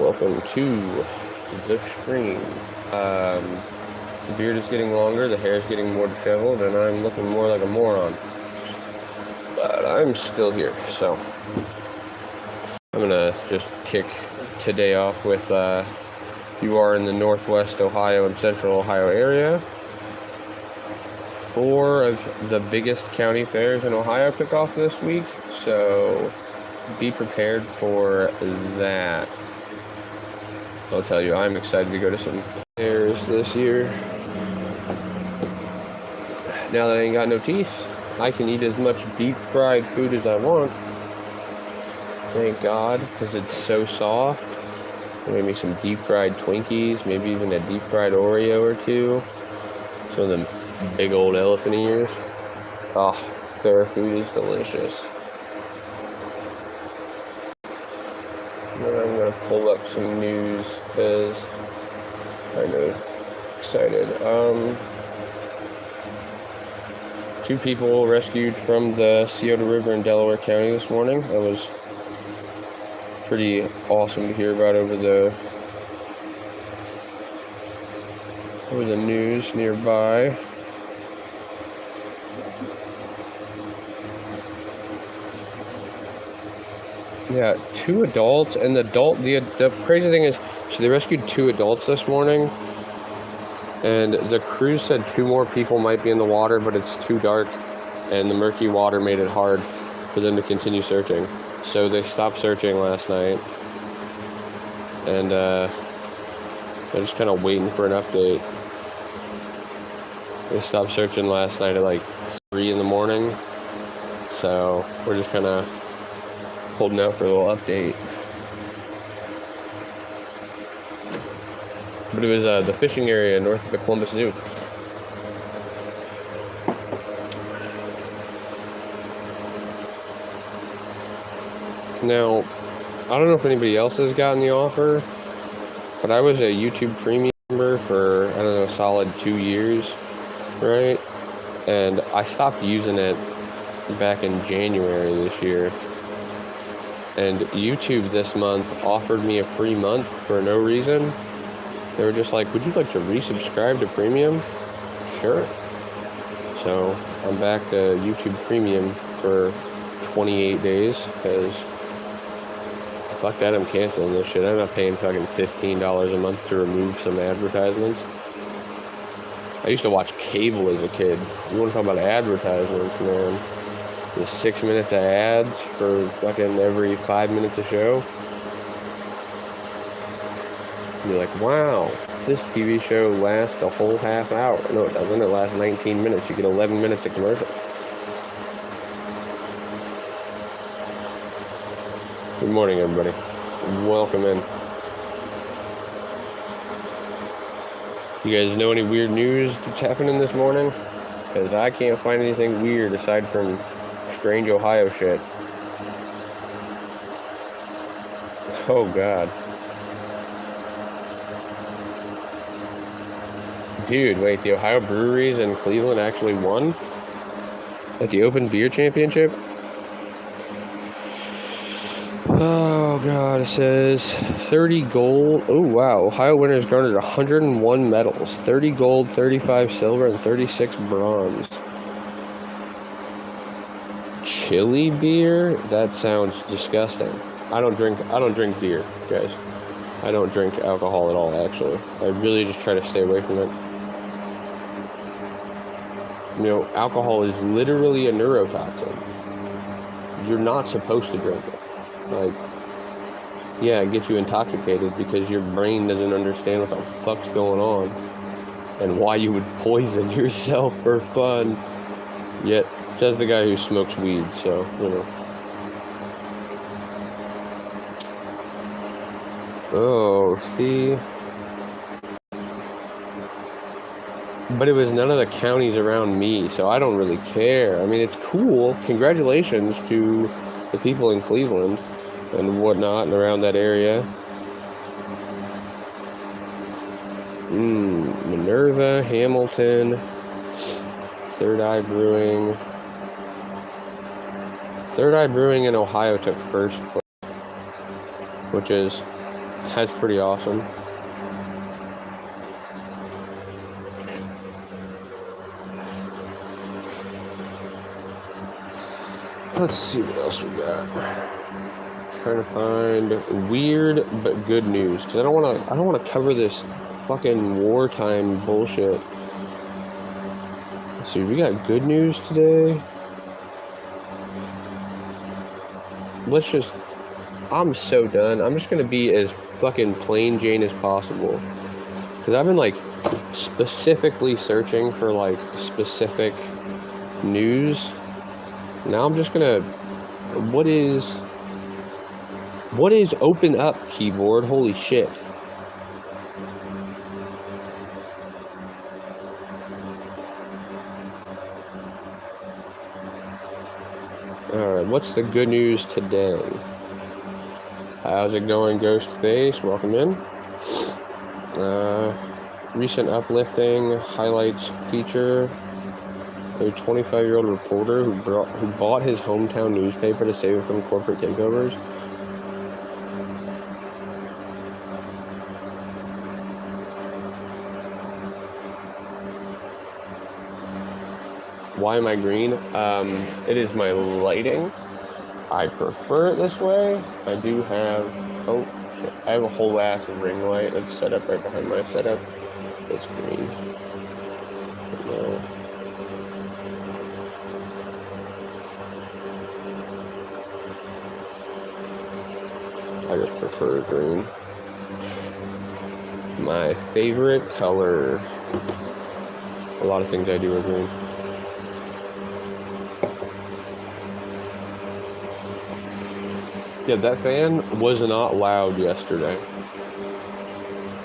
welcome to the stream. The beard is getting longer, the hair is getting more disheveled, and I'm looking more like a moron. But I'm still here, so I'm gonna just kick today off with, you are in the Northwest Ohio and Central Ohio area. 4 of the biggest county fairs in Ohio kick off this week, so be prepared for that. I'll tell you, I'm excited to go to some fairs this year. Now that I ain't got no teeth, I can eat as much deep fried food as I want. Thank God, because it's so soft. Maybe some deep fried Twinkies, maybe even a deep fried Oreo or two. Some of them big old elephant ears. Oh, fair food is delicious. And then I'm going to pull up some news because I'm kind of excited. 2 people rescued from the Scioto River in Delaware County this morning. That was pretty awesome to hear about over the news nearby. Yeah, 2 adults, and the crazy thing is, so they rescued 2 adults this morning, and the crew said 2 more people might be in the water, but it's too dark, and the murky water made it hard for them to continue searching. So they stopped searching last night, and they're just kind of waiting for an update. They stopped searching last night at like 3 in the morning, so we're just kind of holding out for a little update. But it was the fishing area north of the Columbus Zoo. Now, I don't know if anybody else has gotten the offer, but I was a YouTube Premium member for, I don't know, a solid 2 years, right? And I stopped using it back in January this year. And YouTube this month offered me a free month for no reason. They were just like, would you like to resubscribe to Premium? Sure. So I'm back to YouTube Premium for 28 days because fuck that, I'm canceling this shit. I'm not paying fucking $15 a month to remove some advertisements. I used to watch cable as a kid. You want to talk about advertisements, man. There's 6 minutes of ads for fucking every 5 minutes of show. And you're like, wow, this TV show lasts a whole half hour. No, it doesn't. It lasts 19 minutes. You get 11 minutes of commercials. Good morning, everybody. Welcome in. You guys know any weird news that's happening this morning? Because I can't find anything weird aside from strange Ohio shit. Oh, God. Dude, wait, the Ohio breweries in Cleveland actually won? At the Open Beer Championship? Oh, God, it says 30 gold. Oh, wow. Ohio winners garnered 101 medals. 30 gold, 35 silver, and 36 bronze. Chili beer? That sounds disgusting. I don't drink beer, guys. I don't drink alcohol at all, actually. I really just try to stay away from it. You know, alcohol is literally a neurotoxin. You're not supposed to drink it. Like, yeah, it gets you intoxicated because your brain doesn't understand what the fuck's going on and why you would poison yourself for fun. Yet, says the guy who smokes weed, so, you know. Oh, see? But it was none of the counties around me, so I don't really care. I mean, it's cool. Congratulations to the people in Cleveland and whatnot and around that area. Minerva, Hamilton, Third Eye Brewing. Third Eye Brewing in Ohio took first place, which is That's pretty awesome. Let's see what else we got. Trying to find weird but good news, because I don't want to cover this fucking wartime bullshit. Let's see, we got good news today. I'm so done. I'm just gonna be as fucking plain Jane as possible, because I've been like specifically searching for like specific news. Now I'm just gonna, what is open up, keyboard? Holy shit. Alright, what's the good news today? How's it going, Ghostface? Welcome in. Recent uplifting highlights feature a 25-year-old reporter who bought his hometown newspaper to save it from corporate takeovers. Why am I green? It is my lighting. I prefer it this way. I do have, oh shit, I have a whole ass ring light that's set up right behind my setup. It's green. No. I just prefer green. My favorite color. A lot of things I do are green. Yeah, that fan was not loud yesterday.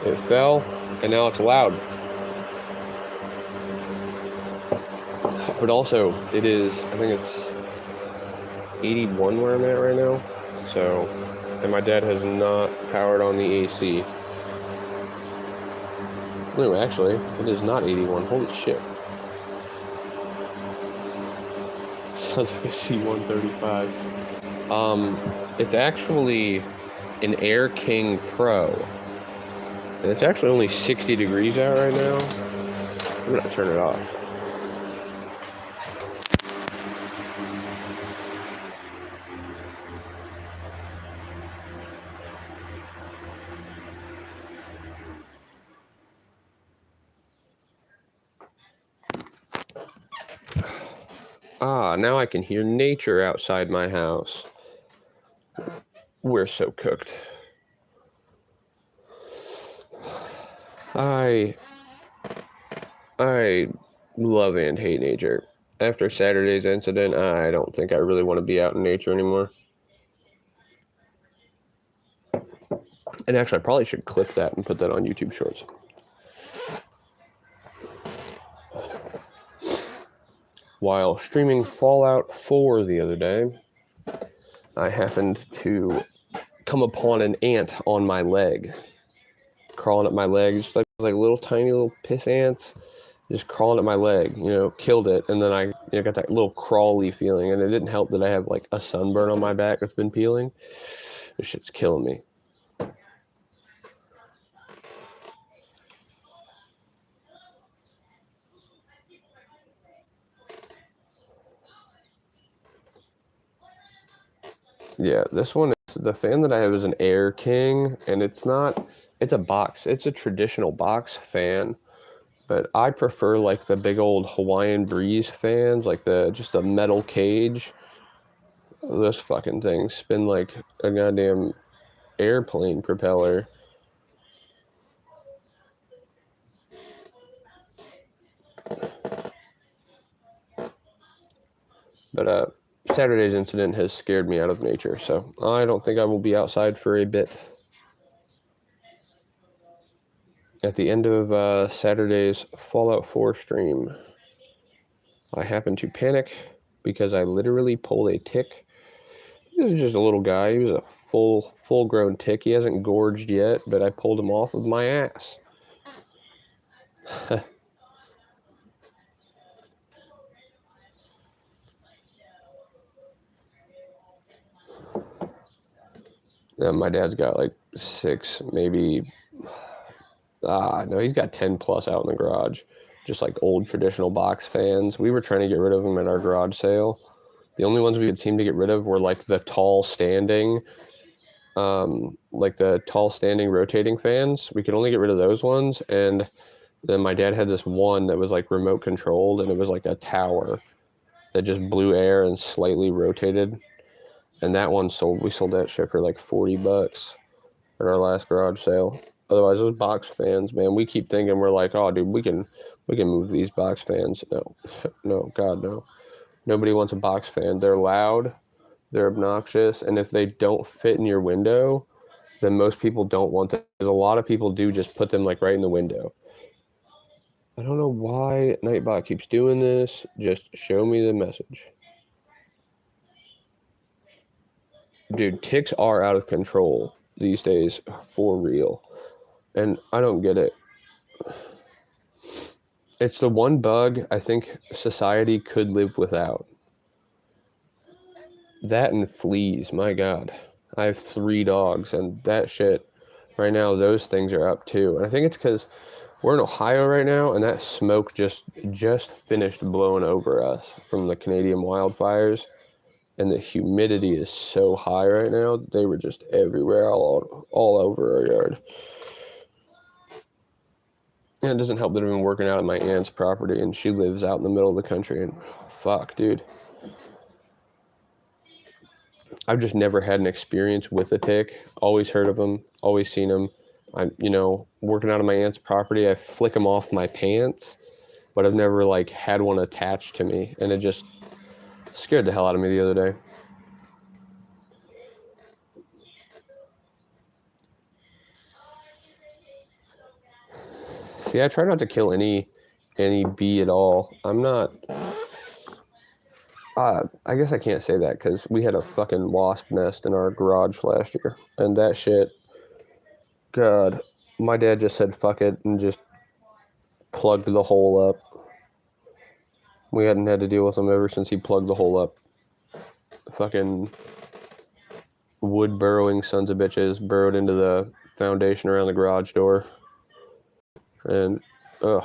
It fell, and now it's loud. But also, it is, I think it's 81 where I'm at right now. So, and my dad has not powered on the AC. No, actually, it is not 81. Holy shit. Sounds like a C-135. It's actually an Air King Pro. And it's actually only 60 degrees out right now. I'm gonna turn it off. Ah, now I can hear nature outside my house. We're so cooked. I love and hate nature. After Saturday's incident, I don't think I really want to be out in nature anymore. And actually, I probably should clip that and put that on YouTube Shorts. While streaming Fallout 4 the other day, I happened to come upon an ant on my leg, crawling up my leg, just like little tiny little piss ants, just crawling up my leg. Killed it, and then I got that little crawly feeling, and it didn't help that I have like a sunburn on my back that's been peeling. This shit's killing me. Yeah, this one, the fan that I have is an Air King, and it's a traditional box fan, but I prefer like the big old Hawaiian Breeze fans, like just the metal cage. Those fucking things spin like a goddamn airplane propeller. But Saturday's incident has scared me out of nature, so I don't think I will be outside for a bit. At the end of Saturday's Fallout 4 stream, I happened to panic because I literally pulled a tick. He was just a little guy. He was a full-grown tick. He hasn't gorged yet, but I pulled him off with my ass. Yeah, my dad's got like 6, maybe. No, he's got 10 plus out in the garage. Just like old traditional box fans. We were trying to get rid of them at our garage sale. The only ones we could seem to get rid of were like the tall standing rotating fans. We could only get rid of those ones. And then my dad had this one that was like remote controlled, and it was like a tower that just blew air and slightly rotated. And that one we sold that shit for like $40 at our last garage sale. Otherwise, those box fans, man, we keep thinking, we're like, oh, dude, we can move these box fans. No, no, God, no. Nobody wants a box fan. They're loud, they're obnoxious, and if they don't fit in your window, then most people don't want them. Because a lot of people do just put them like right in the window. I don't know why Nightbot keeps doing this. Just show me the message. Dude, ticks are out of control these days, for real. And I don't get it. It's the one bug I think society could live without. That and fleas, my God. I have 3 dogs, and that shit, right now, those things are up too. And I think it's because we're in Ohio right now, and that smoke just finished blowing over us from the Canadian wildfires. And the humidity is so high right now, they were just everywhere, all over our yard. And it doesn't help that I've been working out at my aunt's property, and she lives out in the middle of the country, and fuck, dude. I've just never had an experience with a tick. Always heard of them, always seen them. I'm, working out on my aunt's property, I flick them off my pants, but I've never, like, had one attached to me, and it just scared the hell out of me the other day. See, I try not to kill any bee at all. I'm not... I guess I can't say that, because we had a fucking wasp nest in our garage last year, and that shit... God, my dad just said fuck it and just plugged the hole up. We hadn't had to deal with them ever since he plugged the hole up. Fucking wood burrowing sons of bitches burrowed into the foundation around the garage door. And, ugh.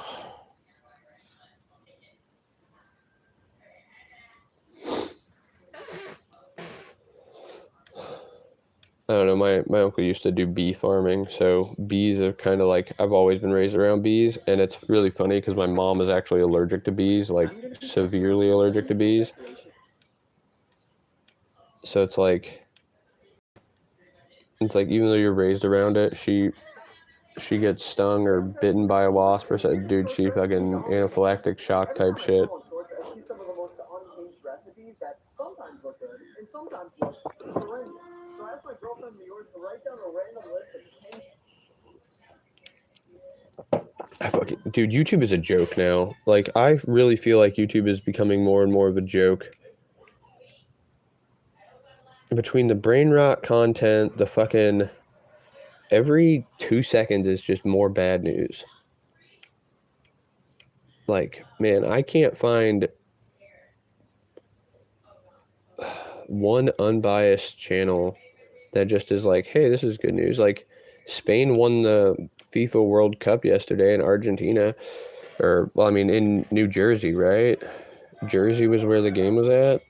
I don't know, my uncle used to do bee farming, so bees are kind of like, I've always been raised around bees, and it's really funny because my mom is actually allergic to bees, like severely allergic to bees. So it's like even though you're raised around it, she gets stung or bitten by a wasp or something, dude, she fucking anaphylactic shock type shit. Some of the most unhinged recipes that sometimes look good and sometimes look horrendous. So I asked my girlfriend in New York to write down a random list of 10. Dude, YouTube is a joke now. Like, I really feel like YouTube is becoming more and more of a joke. Between the brain rot content, the fucking... Every 2 seconds is just more bad news. Like, man, I can't find one unbiased channel that just is like, hey, this is good news. Like, Spain won the FIFA World Cup yesterday in Argentina. In New Jersey, right? Jersey was where the game was at.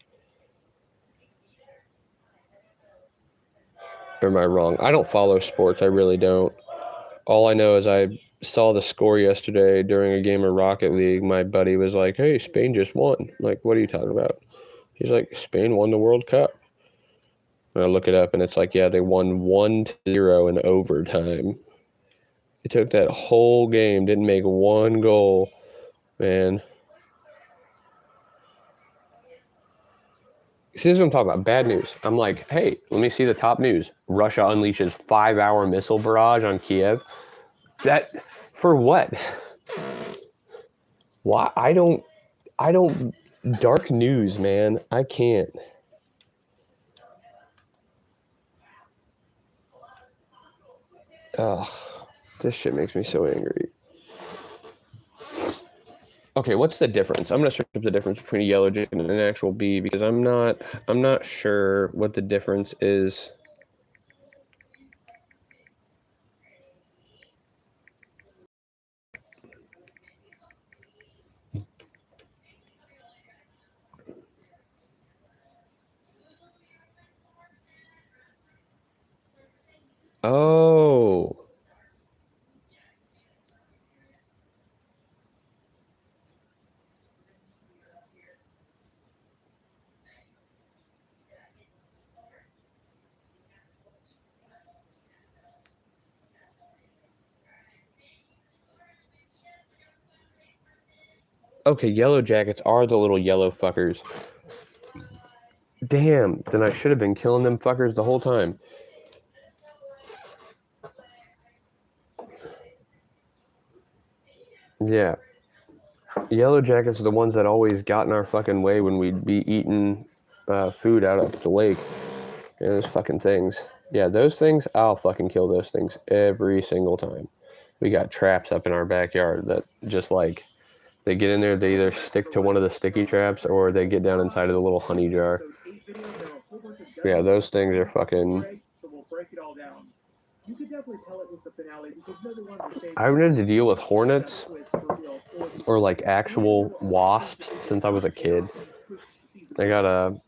Or am I wrong? I don't follow sports. I really don't. All I know is I saw the score yesterday during a game of Rocket League. My buddy was like, hey, Spain just won. I'm like, what are you talking about? He's like, Spain won the World Cup. And I look it up, and it's like, yeah, they won 1-0 in overtime. They took that whole game, didn't make one goal, man. See, this is what I'm talking about. Bad news. I'm like, hey, let me see the top news. Russia unleashes 5-hour missile barrage on Kiev. That, for what? Why? I don't, dark news, man. I can't. Ugh, this shit makes me so angry. Okay, what's the difference? I'm gonna search up the difference between a yellow chicken and an actual bee, because I'm not sure what the difference is. Oh. Okay, yellow jackets are the little yellow fuckers. Damn, then I should have been killing them fuckers the whole time. Yeah. Yellow jackets are the ones that always got in our fucking way when we'd be eating food out at the lake. And those fucking things. Yeah, those things, I'll fucking kill those things every single time. We got traps up in our backyard that just like, they get in there, they either stick to one of the sticky traps or they get down inside of the little honey jar. Yeah, those things are fucking... I wanted to deal with hornets or like actual wasps since I was a kid. I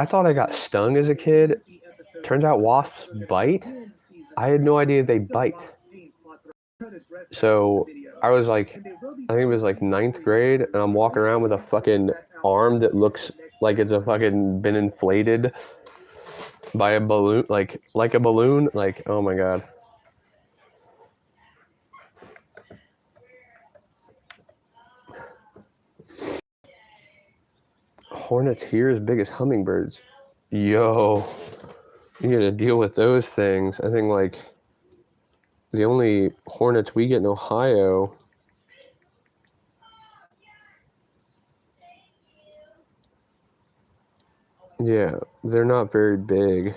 thought I got stung as a kid. Turns out wasps bite. I had no idea they bite. So I was like, I think it was like 9th grade, and I'm walking around with a fucking arm that looks like it's a fucking been inflated by a balloon, like a balloon. Like, oh my god. Hornets here as big as hummingbirds. Yo, you gotta deal with those things. I think like the only hornets we get in Ohio. Yeah, they're not very big.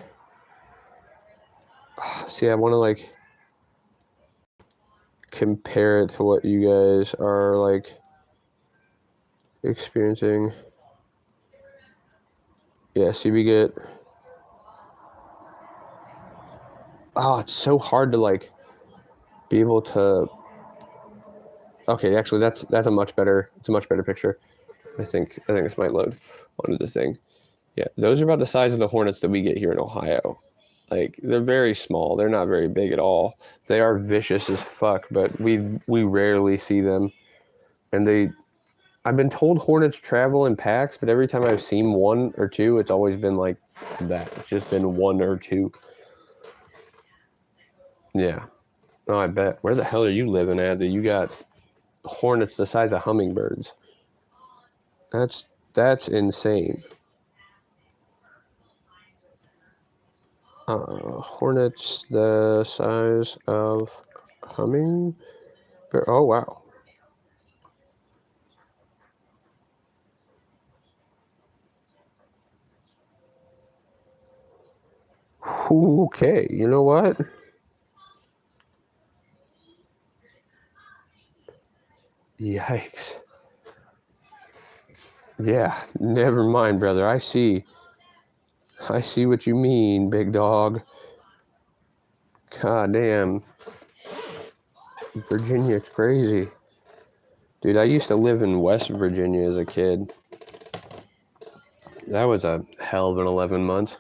See, I want to like compare it to what you guys are like experiencing. Yeah, see, we get... Oh, it's so hard to like be able to... Okay, actually, that's a much better... It's a much better picture. I think this might load onto the thing. Yeah, those are about the size of the hornets that we get here in Ohio. Like, they're very small. They're not very big at all. They are vicious as fuck, but we rarely see them. And I've been told hornets travel in packs, but every time I've seen one or two, it's always been like that. It's just been one or two. Yeah. Oh, I bet. Where the hell are you living at that you got hornets the size of hummingbirds? That's insane. Hornets the size of hummingbird. Oh, wow. Okay, you know what? Yikes. Yeah, never mind, brother. I see what you mean, big dog. God damn. Virginia's crazy. Dude, I used to live in West Virginia as a kid. That was a hell of an 11 months.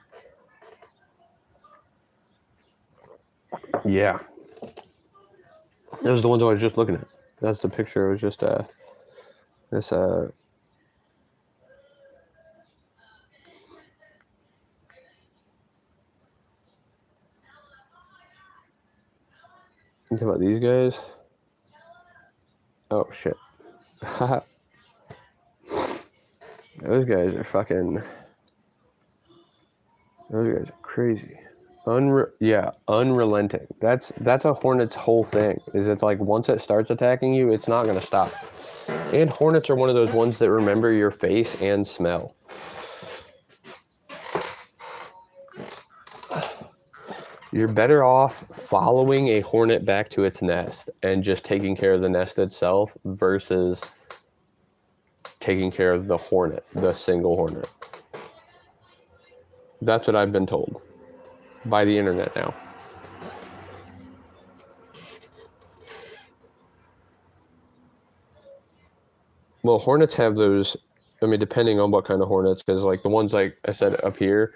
Yeah. Those are the ones I was just looking at. That's the picture. It was just this you talking about these guys? Oh shit. Those guys are fucking... Those guys are crazy. Unrelenting. That's a hornet's whole thing. Is it's like once it starts attacking you, it's not gonna stop. And hornets are one of those ones that remember your face and smell. You're better off following a hornet back to its nest and just taking care of the nest itself versus taking care of the hornet, the single hornet. That's what I've been told by the internet now. Well, hornets have those, I mean, depending on what kind of hornets, because like the ones like I said up here,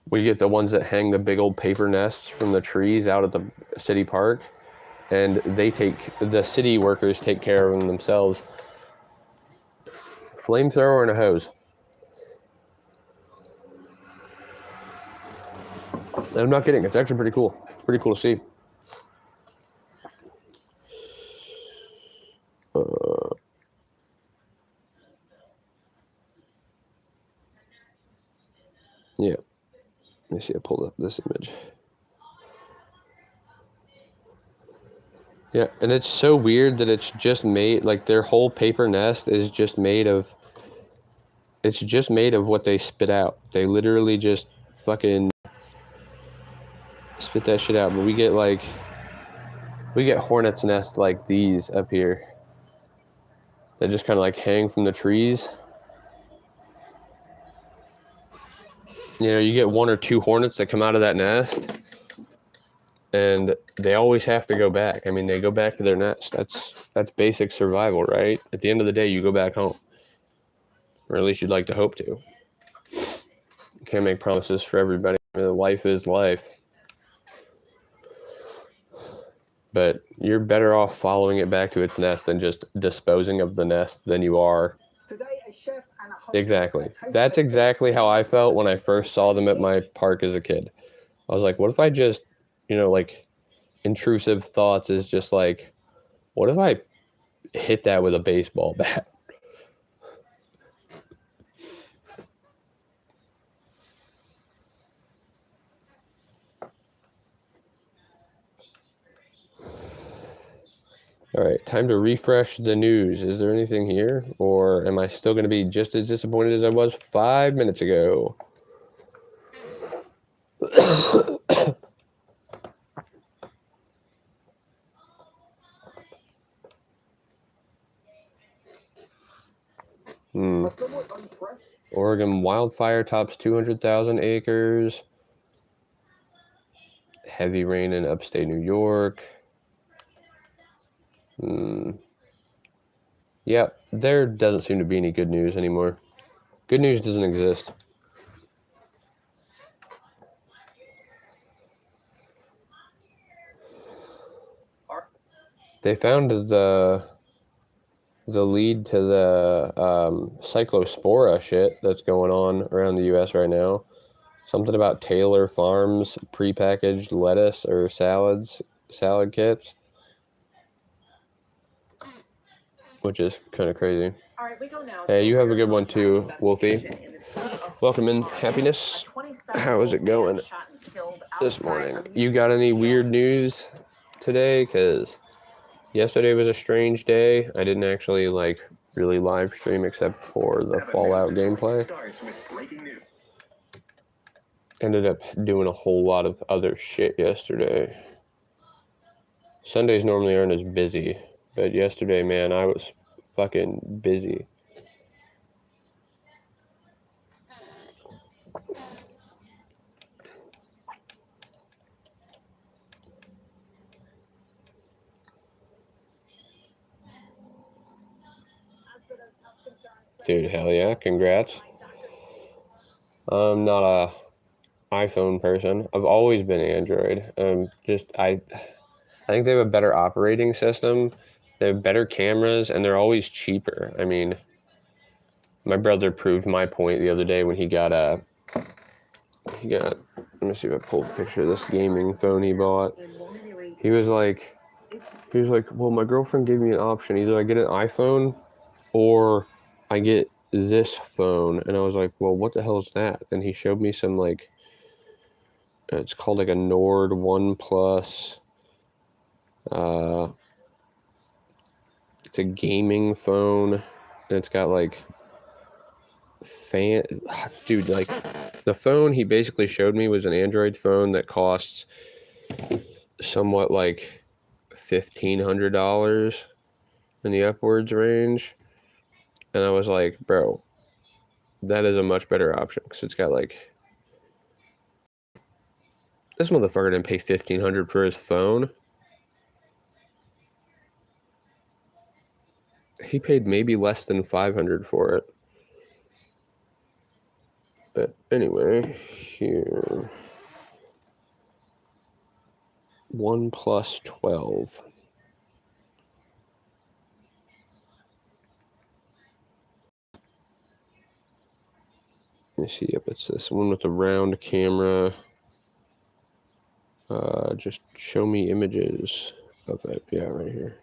We get the ones that hang the big old paper nests from the trees out at the city park, and the city workers take care of them themselves. Flamethrower and a hose. And I'm not kidding. It's actually pretty cool. Pretty cool to see. Yeah. Let me see. I pulled up this image. Yeah, and it's so weird that it's just made, like, their whole paper nest is just made of, it's just made of what they spit out. They literally just fucking spit that shit out. But we get hornets' nests like these up here that just kind of like hang from the trees. You know, you get 1 or 2 hornets that come out of that nest, and they always have to go back. I mean, they go back to their nest. That's basic survival, right? At the end of the day, you go back home, or at least you'd like to hope to. Can't make promises for everybody. Life is life. But you're better off following it back to its nest than just disposing of the nest than you are. Exactly. That's exactly how I felt when I first saw them at my park as a kid. I was like, what if I just, like, intrusive thoughts is just like, what if I hit that with a baseball bat? All right, time to refresh the news. Is there anything here? Or am I still going to be just as disappointed as I was 5 minutes ago? Oregon wildfire tops 200,000 acres. Heavy rain in upstate New York. Yep, there doesn't seem to be any good news anymore. Good news doesn't exist. They found the lead to the cyclospora shit that's going on around the U.S. right now. Something about Taylor Farms prepackaged lettuce or salad kits, which is kind of crazy. All right, we go now. Hey, you have a good one too, Wolfie. Welcome in, happiness. How is it going this morning? You got any weird news today? Because yesterday was a strange day. I didn't actually really live stream except for the Fallout gameplay. Ended up doing a whole lot of other shit yesterday. Sundays normally aren't as busy, but yesterday, man, I was fucking busy. Dude, hell yeah, congrats. I'm not a iPhone person. I've always been Android. I think they have a better operating system. They have better cameras, and they're always cheaper. I mean, my brother proved my point the other day when he got, let me see if I pulled a picture of this gaming phone he bought. He was like, well, my girlfriend gave me an option. Either I get an iPhone or I get this phone. And I was like, well, what the hell is that? And he showed me some, it's called a Nord One Plus. It's a gaming phone. And it's got dude, the phone he basically showed me was an Android phone that costs somewhat $1,500 in the upwards range. And I was like, bro, that is a much better option because it's got this motherfucker didn't pay $1,500 for his phone. He paid maybe less than $500 for it. But anyway, here. 1 plus 12. Let me see. Yep, it's this one with the round camera. Just show me images of it. Yeah, right here.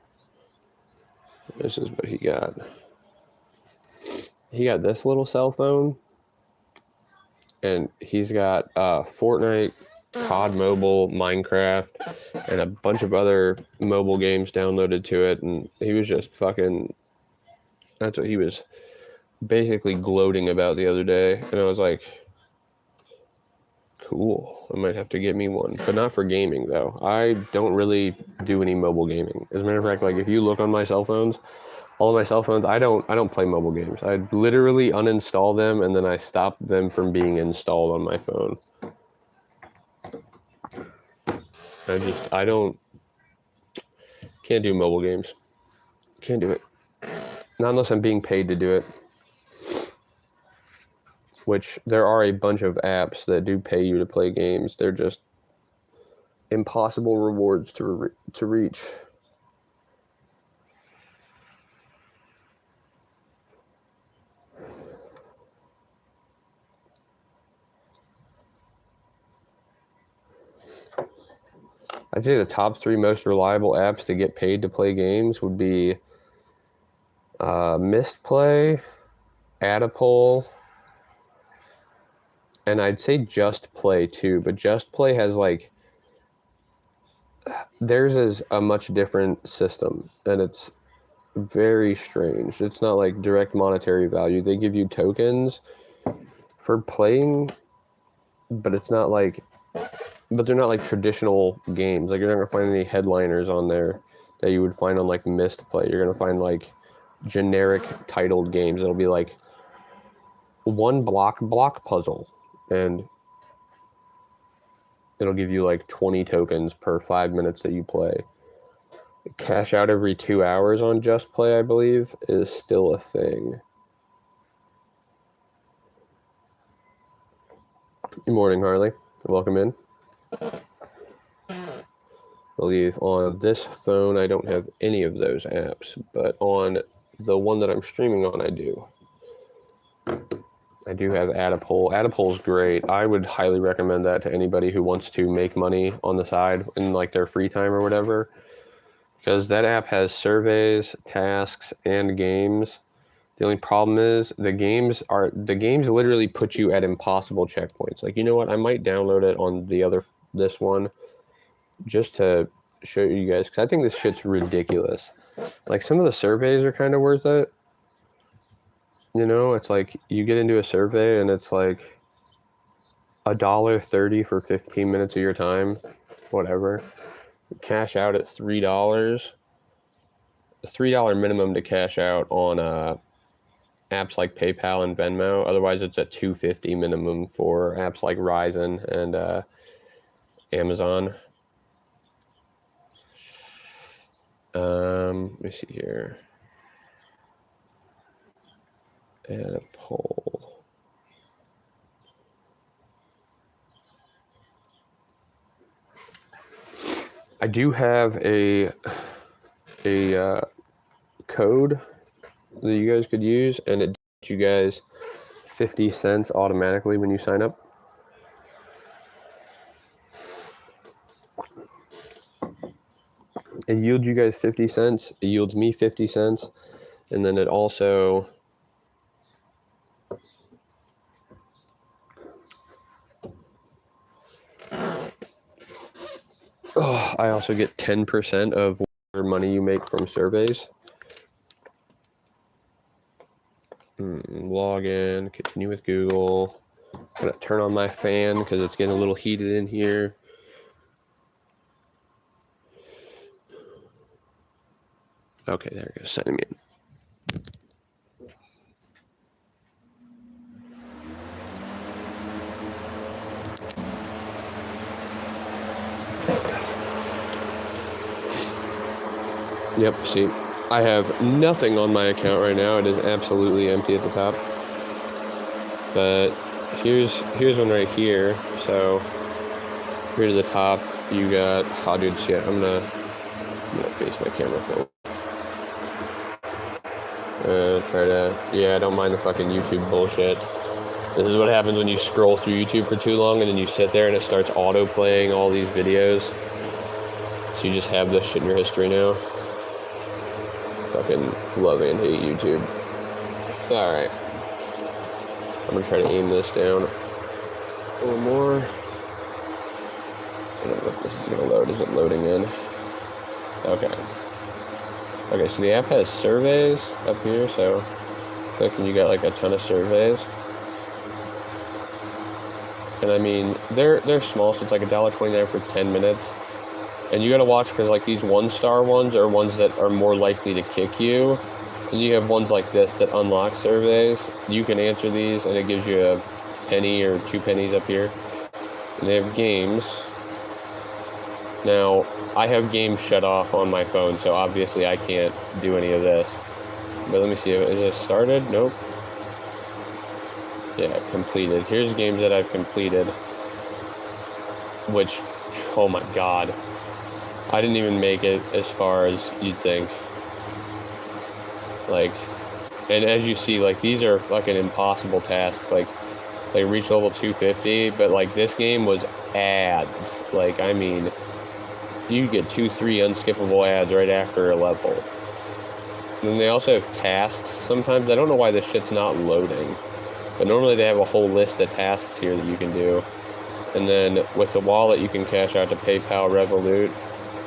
This is what he got. He got this little cell phone, and he's got Fortnite, COD Mobile, Minecraft, and a bunch of other mobile games downloaded to it, and he was just fucking... That's what he was basically gloating about the other day, and I was like, cool, I might have to get me one, but not for gaming though. I don't really do any mobile gaming. As a matter of fact, like if you look on my cell phones, all of my cell phones, I don't play mobile games. I literally uninstall them and then I stop them from being installed on my phone. I can't do mobile games. Can't do it. Not unless I'm being paid to do it. Which there are a bunch of apps that do pay you to play games. They're just impossible rewards to reach. I'd say the top 3 most reliable apps to get paid to play games would be Mistplay, Adapole, and I'd say Just Play too, but Just Play has like... Theirs is a much different system, and it's very strange. It's not like direct monetary value. They give you tokens for playing, but it's not like... But they're not like traditional games. Like you're not gonna find any headliners on there that you would find on like Mistplay. You're gonna find like generic titled games. It'll be like one block puzzle, and it'll give you like 20 tokens per 5 minutes that you play. Cash out every 2 hours on Just Play, I believe, is still a thing. Good morning, Harley. Welcome in. I believe on this phone I don't have any of those apps, but on the one that I'm streaming on I do. I do have Adapole. Adapole's great. I would highly recommend that to anybody who wants to make money on the side in like their free time or whatever, because that app has surveys, tasks, and games. The only problem is the games literally put you at impossible checkpoints. Like, you know what? I might download it on this one just to show you guys, because I think this shit's ridiculous. Like, some of the surveys are kind of worth it. You know, it's like you get into a survey and it's like $1.30 for 15 minutes of your time, whatever. Cash out at $3. A $3 minimum to cash out on apps like PayPal and Venmo. Otherwise, it's a $2.50 minimum for apps like Ryzen and Amazon. Let me see here. Add a poll. I do have a code that you guys could use, and it gives you guys 50 cents automatically when you sign up. It yields you guys 50 cents. It yields me 50 cents. And then it also... I also get 10% of whatever money you make from surveys. Log in, continue with Google. I'm gonna turn on my fan because it's getting a little heated in here. Okay, there it goes, signing me in. Yep, see, I have nothing on my account right now. It is absolutely empty at the top. But here's one right here. So here to the top, you got. Oh, dude, shit. I'm gonna face my camera forward. Try to. Yeah, I don't mind the fucking YouTube bullshit. This is what happens when you scroll through YouTube for too long and then you sit there and it starts auto-playing all these videos. So you just have this shit in your history now. Fucking love and hate YouTube. Alright. I'm gonna try to aim this down a little more. I don't know if this is gonna load. Is it loading in? Okay. Okay, so the app has surveys up here, so click and you got like a ton of surveys. And I mean, they're small, so it's like $1.29 for 10 minutes. And you gotta watch because like these 1-star ones are ones that are more likely to kick you. And you have ones like this that unlock surveys. You can answer these and it gives you a penny or 2 pennies up here. And they have games. Now, I have games shut off on my phone, so obviously I can't do any of this. But let me see, is it started? Nope. Yeah, completed. Here's games that I've completed. Which, oh my god. I didn't even make it as far as you'd think. Like, and as you see, like, these are fucking impossible tasks. Like reach level 250, but like this game was ads. Like, I mean, you get 2-3 unskippable ads right after a level. And then they also have tasks sometimes. I don't know why this shit's not loading. But normally they have a whole list of tasks here that you can do. And then with the wallet, you can cash out to PayPal, Revolut.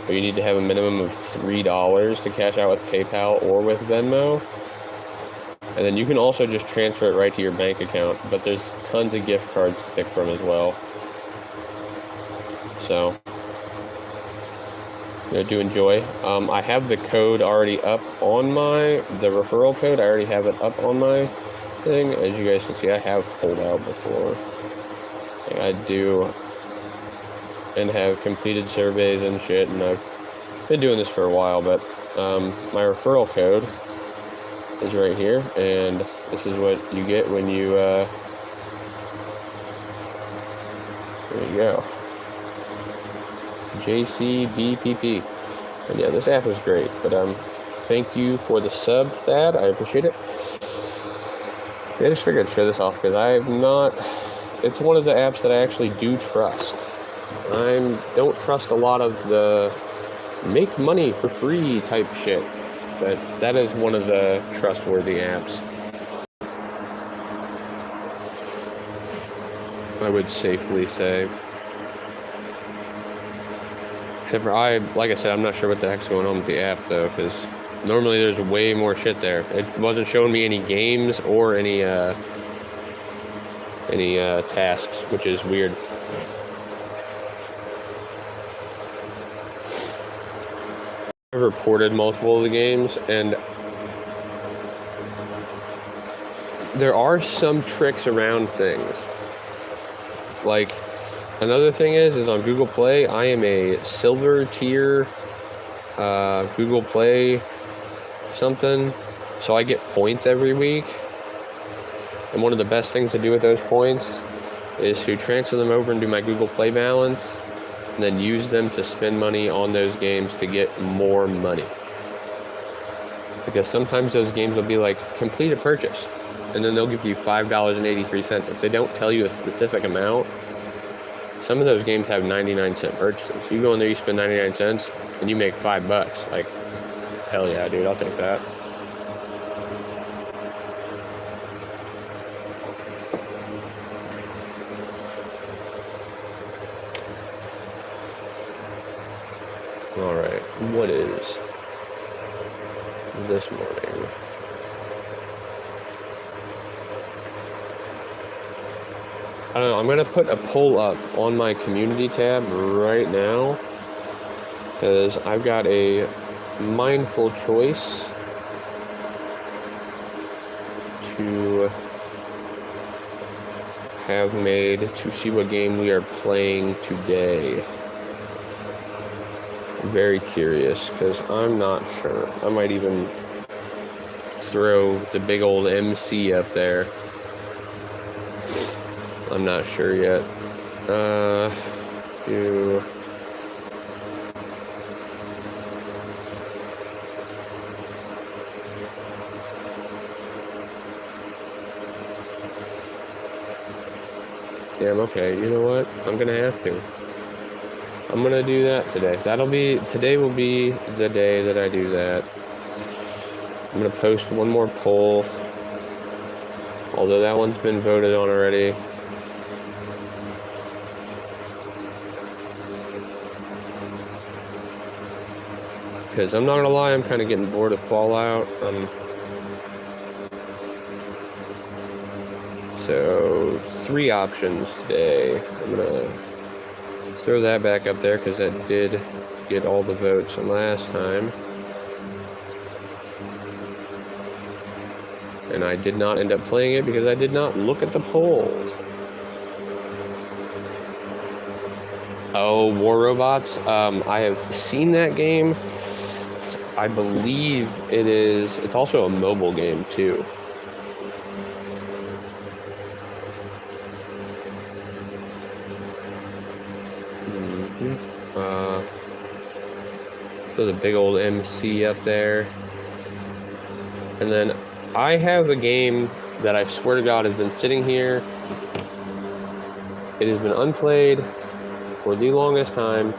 But you need to have a minimum of $3 to cash out with PayPal or with Venmo. And then you can also just transfer it right to your bank account. But there's tons of gift cards to pick from as well. So, do enjoy. I have the code already up on the referral code. I already have it up on my thing. As you guys can see, I have pulled out before. I do and have completed surveys and shit, and I've been doing this for a while, but my referral code is right here, and this is what you get when you there you go, JCBPP. And yeah, this app is great, but thank you for the sub, Thad. I appreciate it. Yeah, I just figured I'd show this off because it's one of the apps that I actually do trust. I don't trust a lot of the make money for free type shit, but that is one of the trustworthy apps. I would safely say. Except for like I said, I'm not sure what the heck's going on with the app though, because normally there's way more shit there. It wasn't showing me any games or any tasks, which is weird. I've reported multiple of the games, and there are some tricks around things. Like, another thing is on Google Play, I am a silver tier Google Play something, so I get points every week. And one of the best things to do with those points is to transfer them over into my Google Play balance and then use them to spend money on those games to get more money. Because sometimes those games will be like, complete a purchase, and then they'll give you $5.83. If they don't tell you a specific amount, some of those games have 99-cent purchases. You go in there, you spend 99 cents, and you make $5. Like, hell yeah, dude, I'll take that. Alright, what is this morning? I don't know, I'm going to put a poll up on my community tab right now, because I've got a mindful choice to have made to see what game we are playing today. I'm very curious, because I'm not sure. I might even throw the big old MC up there. I'm not sure yet. Damn, okay, you know what? I'm gonna have to. I'm gonna do that today. Today will be the day that I do that. I'm gonna post one more poll. Although that one's been voted on already. Because I'm not gonna lie, I'm kind of getting bored of Fallout. So 3 options today. I'm gonna throw that back up there because that did get all the votes last time. And I did not end up playing it because I did not look at the polls. Oh, War Robots. I have seen that game. I believe it's also a mobile game too. So the big old MC up there. And then I have a game that I swear to God has been sitting here. It has been unplayed for the longest time.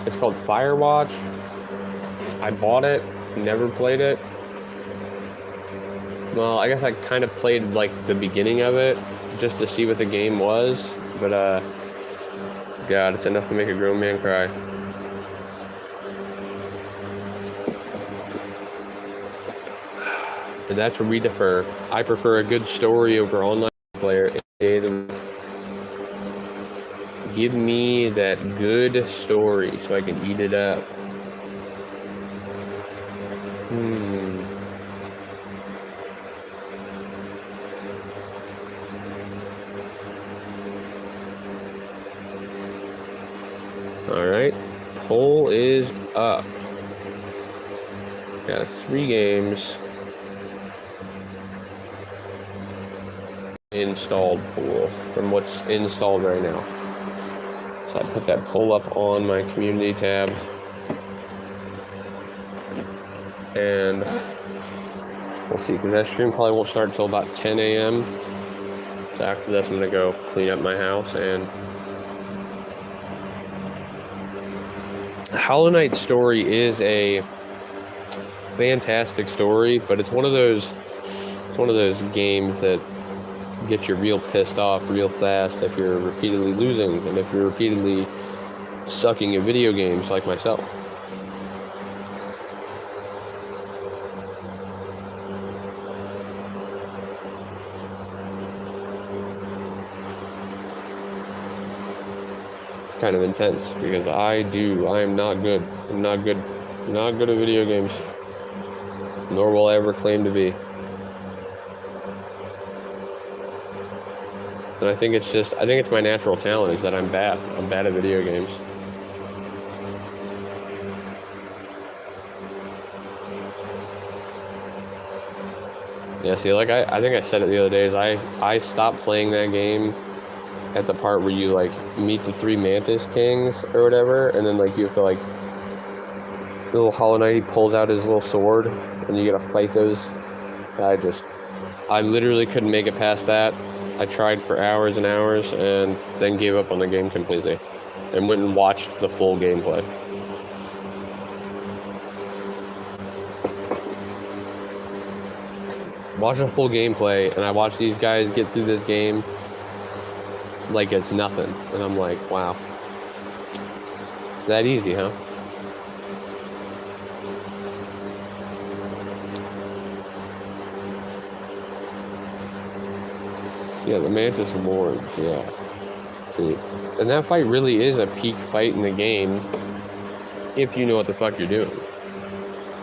It's called Firewatch. I bought it, never played it. Well, I guess I kind of played like the beginning of it just to see what the game was. But God, it's enough to make a grown man cry. And that's where we differ. I prefer a good story over online player. Give me that good story so I can eat it up. Alright, poll is up. Got 3 games. Installed pool from what's installed right now. So I put that poll up on my community tab. And we'll see, because that stream probably won't start until about 10 a.m. So after this, I'm going to go clean up my house. And Hollow Knight's story is a fantastic story, but it's one of those games that get you real pissed off real fast if you're repeatedly losing and if you're repeatedly sucking at video games like myself. It's kind of intense because I am not good. I'm not good at video games. Nor will I ever claim to be. And I think it's my natural talent is that I'm bad. I'm bad at video games. Yeah, see, like I think I said it the other day, is I stopped playing that game at the part where you like meet the 3 Mantis Kings or whatever, and then like you have to like little Hollow Knight, he pulls out his little sword and you gotta fight those. I literally couldn't make it past that. I tried for hours and hours and then gave up on the game completely and went and watched the full gameplay. Watch a full gameplay, and I watched these guys get through this game like it's nothing. And I'm like, wow. It's that easy, huh? Yeah, the Mantis Lords, yeah. See, and that fight really is a peak fight in the game if you know what the fuck you're doing.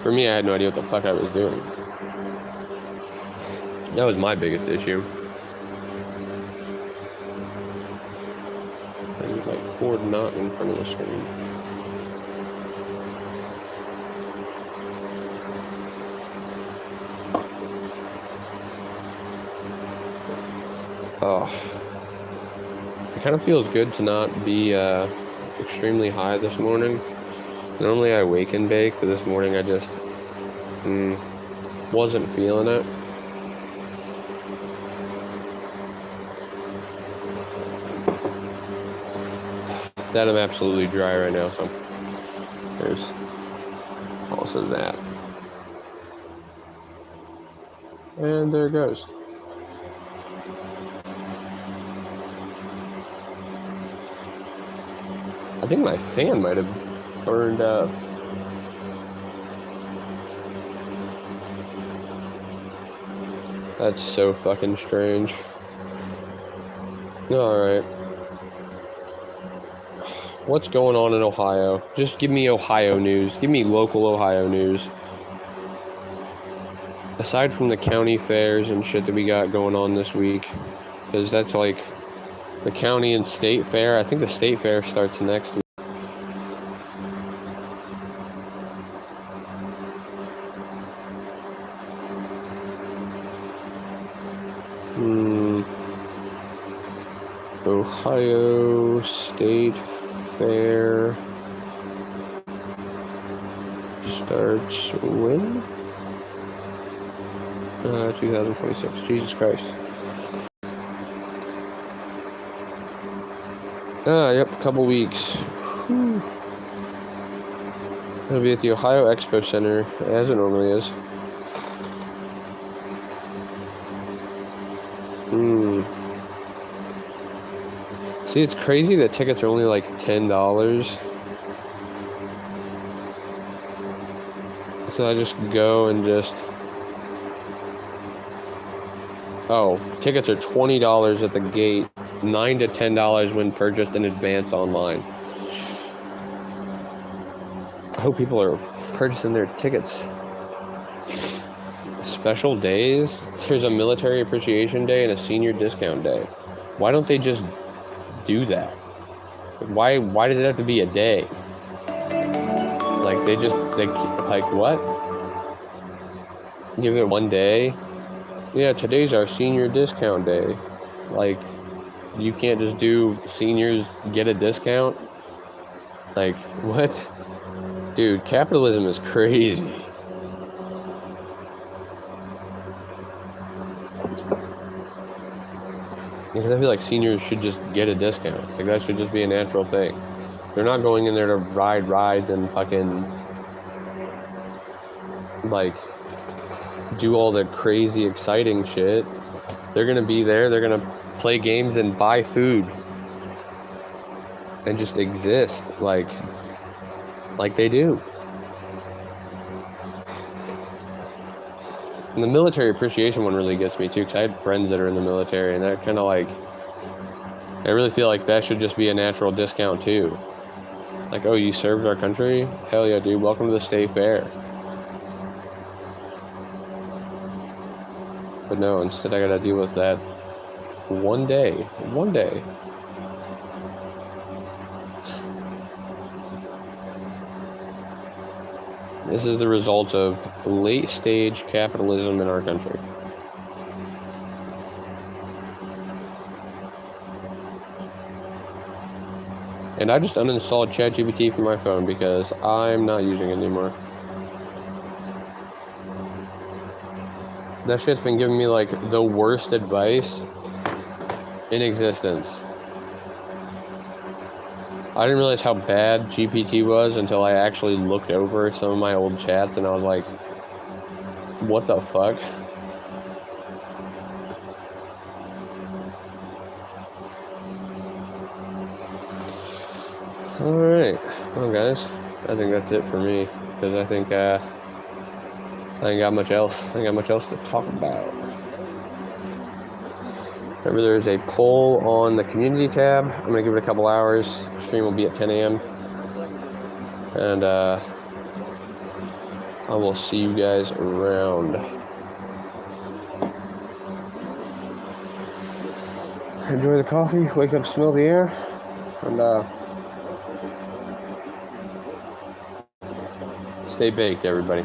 For me, I had no idea what the fuck I was doing. That was my biggest issue. I need my cord not in front of the screen. Oh, it kind of feels good to not be extremely high this morning. Normally I wake and bake, but this morning I just wasn't feeling it. That I'm absolutely dry right now, so there's also that. And there it goes. I think my fan might have burned up. That's so fucking strange. Alright. What's going on in Ohio? Just give me Ohio news. Give me local Ohio news. Aside from the county fairs and shit that we got going on this week. Because that's like the county and state fair. I think the state fair starts next week. Ohio State Fair starts when? 2026. Jesus Christ. Yep, a couple weeks. Whew. It'll be at the Ohio Expo Center, as it normally is. See, it's crazy that tickets are only like $10. So I just go and just... Oh, tickets are $20 at the gate, $9 to $10 when purchased in advance online. I hope people are purchasing their tickets. Special days? There's a military appreciation day and a senior discount day. Why don't they just do that? Why does it have to be a day? Like like what? Give it one day? Yeah, today's our senior discount day. Like, you can't just do seniors get a discount? Like, what? Dude, capitalism is crazy. Because I feel like seniors should just get a discount. Like, that should just be a natural thing. They're not going in there to ride rides and fucking, like, do all the crazy, exciting shit. They're gonna be there, they're gonna play games and buy food. And just exist, like they do. And the military appreciation one really gets me too, because I had friends that are in the military, and that kind of like, I really feel like that should just be a natural discount too. Like, oh, you served our country? Hell yeah, dude, welcome to the state fair. But no, instead I gotta deal with that one day. This is the result of late-stage capitalism in our country. And I just uninstalled ChatGPT from my phone because I'm not using it anymore. That shit's been giving me like the worst advice in existence. I didn't realize how bad GPT was until I actually looked over some of my old chats and I was like, what the fuck? Alright, well guys, I think that's it for me, because I think I ain't got much else. I ain't got much else to talk about. Remember, there's a poll on the community tab. I'm going to give it a couple hours. Stream will be at 10 a.m. And I will see you guys around. Enjoy the coffee. Wake up, smell the air. And stay baked, everybody.